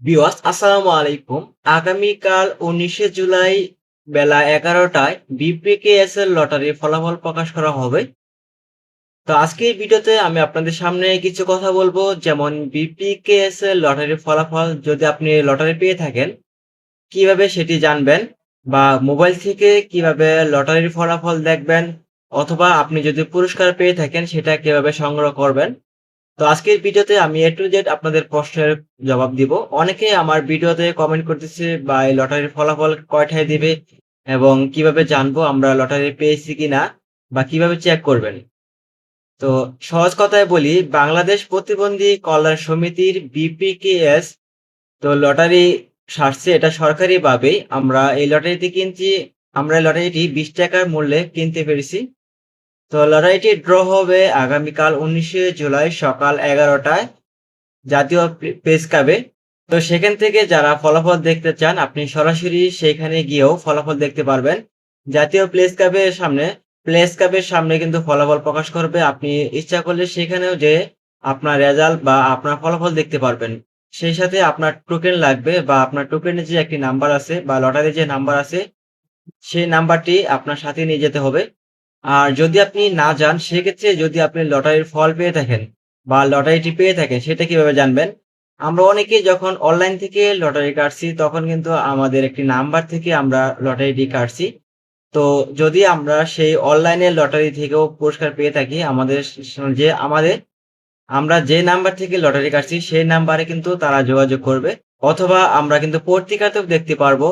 Viewers আসসালামু আলাইকুম। আগামীকাল ১৯শে জুলাই বেলা ১১টায় বিপিকেএসএল লটারির ফলাফল প্রকাশ করা হবে। তো আজকে এই ভিডিওতে আমি আপনাদের সামনে কিছু কথা বলবো, যেমন বিপিকেএসএল লটারির ফলাফল যদি আপনি লটারি পেয়ে থাকেন কিভাবে সেটি জানবেন, বা মোবাইল থেকে কিভাবে লটারির ফলাফল দেখবেন, অথবা আপনি যদি পুরস্কার পেয়ে থাকেন সেটা কিভাবে সংগ্রহ করবেন। তো আজকের ভিডিওতে আমি A to Z আপনাদের প্রশ্নের জবাব দিব। অনেকে আমার ভিডিওতে কমেন্ট করতেছে বা এই লটারির ফলাফল কয়টায় দিবে এবং কিভাবে জানবো আমরা লটারি পেয়েছি কিনা বা কিভাবে চেক করবেন। তো সহজ কথায় বলি, বাংলাদেশ প্রতিবন্ধী কল্যাণ সমিতির বিপিকেএস তো লটারি ছাড়ছে, এটা সরকারিভাবেই। আমরা এই লটারিটি 20 টাকার মূল্যে কিনতে পেরেছি। তো লটারিটি ড্র হবে আগামীকাল 19শে জুলাই সকাল 11টায় জাতীয় প্রেস ক্লাবে। তো সেখান থেকে যারা ফলাফল দেখতে চান আপনি সরাসরি সেখানে গিয়েও ফলাফল দেখতে পারবেন। জাতীয় প্রেস ক্লাবের সামনে কিন্তু ফলাফল প্রকাশ করবে। আপনি ইচ্ছা করলে সেখানেও যেয়ে আপনার রেজাল্ট বা আপনার ফলাফল দেখতে পারবেন। সেই সাথে আপনার টোকেন লাগবে, বা আপনার টোকেনের যে একটি নাম্বার আছে বা লটারির যে নাম্বার আছে সেই নাম্বারটি আপনার সাথে নিয়ে যেতে হবে। আর যদি আপনি না যান, সেক্ষেত্রে যদি আপনি লটারির ফল পেয়ে থাকেন বা লটারিটি পেয়ে থাকেন, সেটা কিভাবে জানবেন? আমরা অনেকেই যখন অনলাইন থেকে লটারি কাটছি তখন কিন্তু আমাদের একটি নাম্বার থেকে আমরা লটারিটি কাটছি। তো যদি আমরা সেই অনলাইনের লটারি থেকেও পুরস্কার পেয়ে থাকি, আমাদের যে আমাদের আমরা যে নাম্বার থেকে লটারি কাটছি সেই নাম্বারে কিন্তু তারা যোগাযোগ করবে। অথবা আমরা কিন্তু পত্রিকাতেও দেখতে পারবো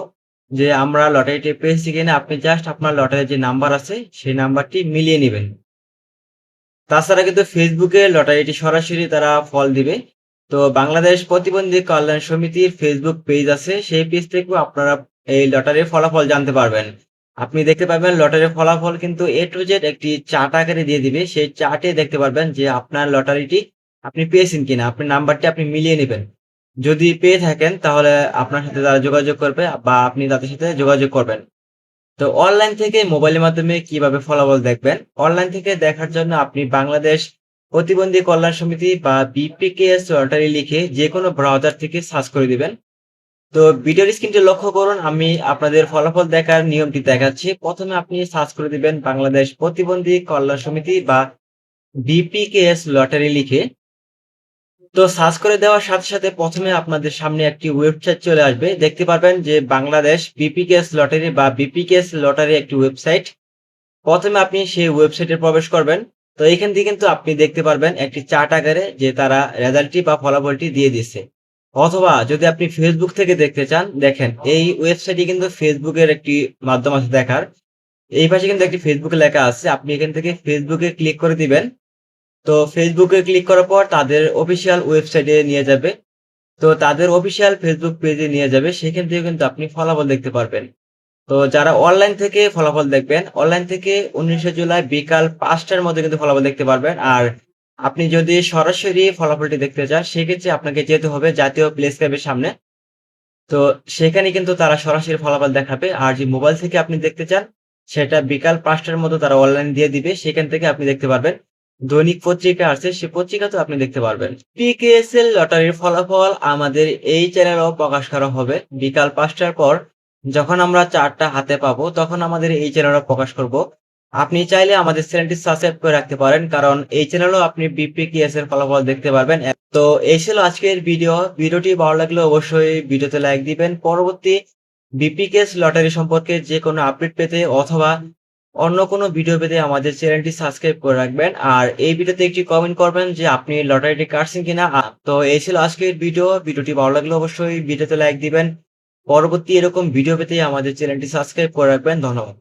যে আমরা লটারিটি পেয়েছি কিনা। আপনি জাস্ট আপনার লটারির যে নাম্বার আছে সেই নাম্বারটি মিলিয়ে নিবেন। তাছাড়া কিন্তু ফেসবুকে লটারিটি সরাসরি তারা ফল দিবে। তো বাংলাদেশ প্রতিবন্ধী কল্যাণ সমিতির ফেসবুক পেজ আছে, সেই পেজ থেকেও আপনারা এই লটারির ফলাফল জানতে পারবেন। আপনি দেখতে পাবেন লটারির ফলাফল কিন্তু A to Z একটি চার্ট আকারে দিয়ে দিবে। সেই চার্টে দেখতে পারবেন যে আপনার লটারিটি আপনি পেয়েছেন কিনা। আপনার নাম্বারটি আপনি মিলিয়ে নিবেন। যদি পেয়ে থাকেন তাহলে আপনার সাথে তারা যোগাযোগ করবে বা আপনি তাদের সাথে যোগাযোগ করবেন। তো অনলাইন থেকে মোবাইলের মাধ্যমে কিভাবে ফলাফল দেখবেন? অনলাইন থেকে দেখার জন্য আপনি বাংলাদেশ প্রতিবন্ধী কল্যাণ সমিতি বা বিপিকেএস লটারি লিখে যেকোনো ব্রাউজার থেকে সার্চ করে দিবেন। তো ভিডিওর স্ক্রিনটি লক্ষ্য করুন, আমি আপনাদের ফলাফল দেখার নিয়মটি দেখাচ্ছি। প্রথমে আপনি সার্চ করে দিবেন বাংলাদেশ প্রতিবন্ধী কল্যাণ সমিতি বা বিপিকেএস লটারি লিখে। তো সার্চ করে দেওয়ার সাথে সাথে প্রথমে আপনাদের সামনে একটি ওয়েবসাইট চলে আসবে। দেখতে পারবেন যে বাংলাদেশ বিপিকেএস লটারি বা বিপিকেএস লটারি একটি ওয়েবসাইট। প্রথমে আপনি সেই ওয়েবসাইটে প্রবেশ করবেন। তো এখান থেকে কিন্তু আপনি দেখতে পারবেন একটি চার্ট আকারে যে তারা রেজাল্টটি বা ফলাফলটি দিয়ে দিচ্ছে। অথবা যদি আপনি ফেসবুক থেকে দেখতে চান, দেখেন এই ওয়েবসাইটে কিন্তু ফেসবুকের একটি মাধ্যম আছে দেখার। এই পাশে কিন্তু একটি ফেসবুকে লেখা আছে, আপনি এখান থেকে ফেসবুকে ক্লিক করে দিবেন। তো ফেসবুকে ক্লিক করার পর তাদের অফিসিয়াল ওয়েবসাইটে নিয়ে যাবে। তো তাদের অফিসিয়াল ফেসবুক পেজে নিয়ে যাবে, সেখান থেকে কিন্তু আপনি ফলাফল দেখতে পারবেন। তো যারা অনলাইন থেকে ফলাফল দেখবেন, অনলাইন থেকে 19শে জুলাই বিকাল 5টার মধ্যে কিন্তু ফলাফল দেখতে পারবেন। আর আপনি যদি সরাসরি ফলাফলটি দেখতে চান, সেক্ষেত্রে আপনাকে যেতে হবে জাতীয় প্রেস ক্লাবের সামনে। তো সেখানে কিন্তু তারা সরাসরি ফলাফল দেখাবে। আর যে মোবাইল থেকে আপনি দেখতে চান, সেটা বিকাল 5টার মধ্যে তারা অনলাইন দিয়ে দিবে। সেখান থেকে আপনি দেখতে পারবেন। দৈনিক পত্রিকা আছে, সে পত্রিকাতেও আপনি দেখতে পারবেন। পিকেএসএল লটারির ফলাফল আমাদের এই চ্যানেলেও প্রকাশ করা হবে বিকাল 5টার পর। যখন আমরা চার্টটা হাতে পাবো তখন আমাদের এই চ্যানেলে প্রকাশ করব। আপনি চাইলে আমাদের চ্যানেলটি সাবস্ক্রাইব করে রাখতে পারেন, কারণ এই চ্যানেলেও আপনি বিপিকেএস এর ফলাফল দেখতে পারবেন। তো এই ছিল আজকের ভিডিওটি ভালো লাগলে অবশ্যই ভিডিওতে লাইক দিবেন। পরবর্তী বিপিকেএস লটারি সম্পর্কে যে কোনো আপডেট পেতে অথবা অন্য কোনো ভিডিও পেতে আমাদের চ্যানেলটি সাবস্ক্রাইব করে রাখবেন। আর এই ভিডিওতে একটি কমেন্ট করবেন যে আপনি লটারিটি কাটছেন কিনা। তো এই ছিল আজকের ভিডিওটি ভালো লাগলে অবশ্যই ভিডিওতে লাইক দিবেন। পরবর্তী এরকম ভিডিও পেতে আমাদের চ্যানেলটি সাবস্ক্রাইব করে রাখবেন। ধন্যবাদ।